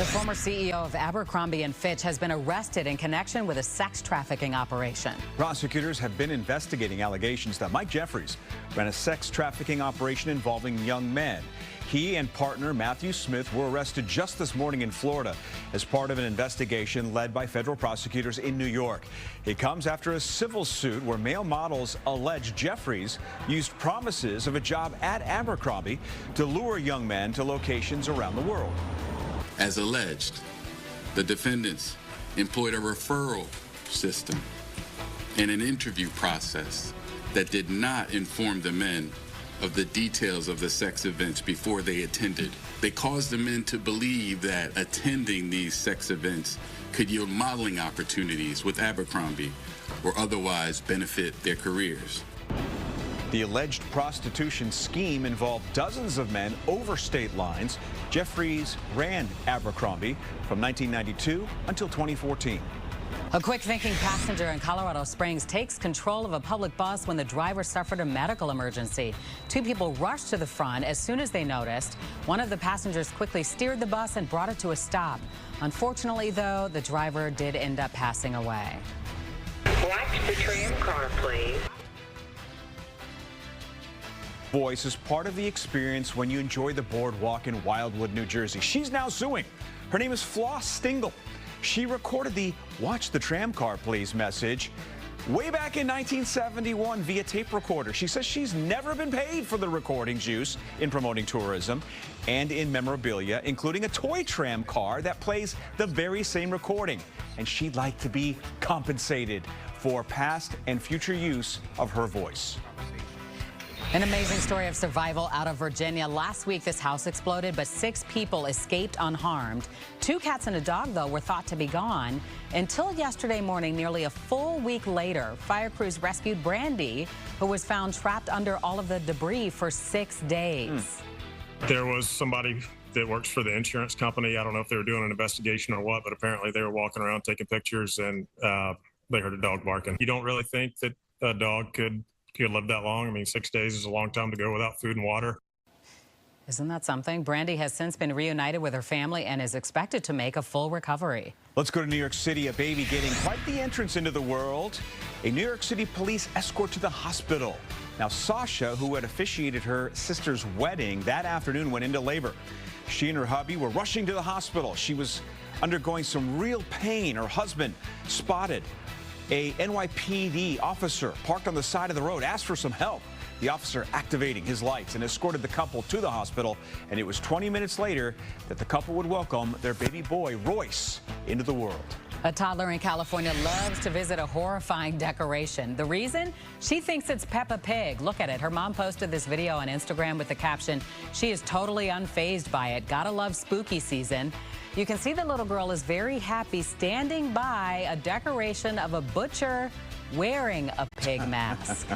The former CEO of Abercrombie & Fitch has been arrested in connection with a sex trafficking operation. Prosecutors have been investigating allegations that Mike Jeffries ran a sex trafficking operation involving young men. He and partner Matthew Smith were arrested just this morning in Florida as part of an investigation led by federal prosecutors in New York. It comes after a civil suit where male models allege Jeffries used promises of a job at Abercrombie to lure young men to locations around the world. As alleged, the defendants employed a referral system and an interview process that did not inform the men of the details of the sex events before they attended. They caused the men to believe that attending these sex events could yield modeling opportunities with Abercrombie or otherwise benefit their careers. The alleged prostitution scheme involved dozens of men over state lines. Jeffries ran Abercrombie from 1992 until 2014. A quick-thinking passenger in Colorado Springs takes control of a public bus when the driver suffered a medical emergency. Two people rushed to the front as soon as they noticed. One of the passengers quickly steered the bus and brought it to a stop. Unfortunately, though, the driver did end up passing away. Watch the tram car, please. Voice is part of the experience when you enjoy the boardwalk in Wildwood, New Jersey. She's now suing. Her name is Floss Stingle. She recorded the "Watch the tram car, please" message way back in 1971 via tape recorder. She says she's never been paid for the recordings used in promoting tourism and in memorabilia, including a toy tram car that plays the very same recording. And she'd like to be compensated for past and future use of her voice. An amazing story of survival out of Virginia. Last week, this house exploded, but 6 people escaped unharmed. 2 cats and a dog, though, were thought to be gone until yesterday morning. Nearly a full week later, fire crews rescued Brandy, who was found trapped under all of the debris for 6 days. There was somebody that works for the insurance company. I don't know if they were doing an investigation or what, but apparently they were walking around taking pictures, and they heard a dog barking. You don't really think that a dog could live that long. I mean, 6 days is a long time to go without food and water. Isn't that something? Brandy has since been reunited with her family and is expected to make a full recovery. Let's go to New York City. A baby getting quite the entrance into the world. A New York City police escort to the hospital. Now, Sasha, who had officiated her sister's wedding that afternoon, went into labor. She and her hubby were rushing to the hospital. She was undergoing some real pain. Her husband spotted a NYPD officer parked on the side of the road, asked for some help. The officer activating his lights and escorted the couple to the hospital. And it was 20 minutes later that the couple would welcome their baby boy, Royce, into the world. A toddler in California loves to visit a horrifying decoration. The reason? She thinks it's Peppa Pig. Look at it. Her mom posted this video on Instagram with the caption, "She is totally unfazed by it. Gotta love spooky season." You can see the little girl is very happy standing by a decoration of a butcher wearing a pig mask.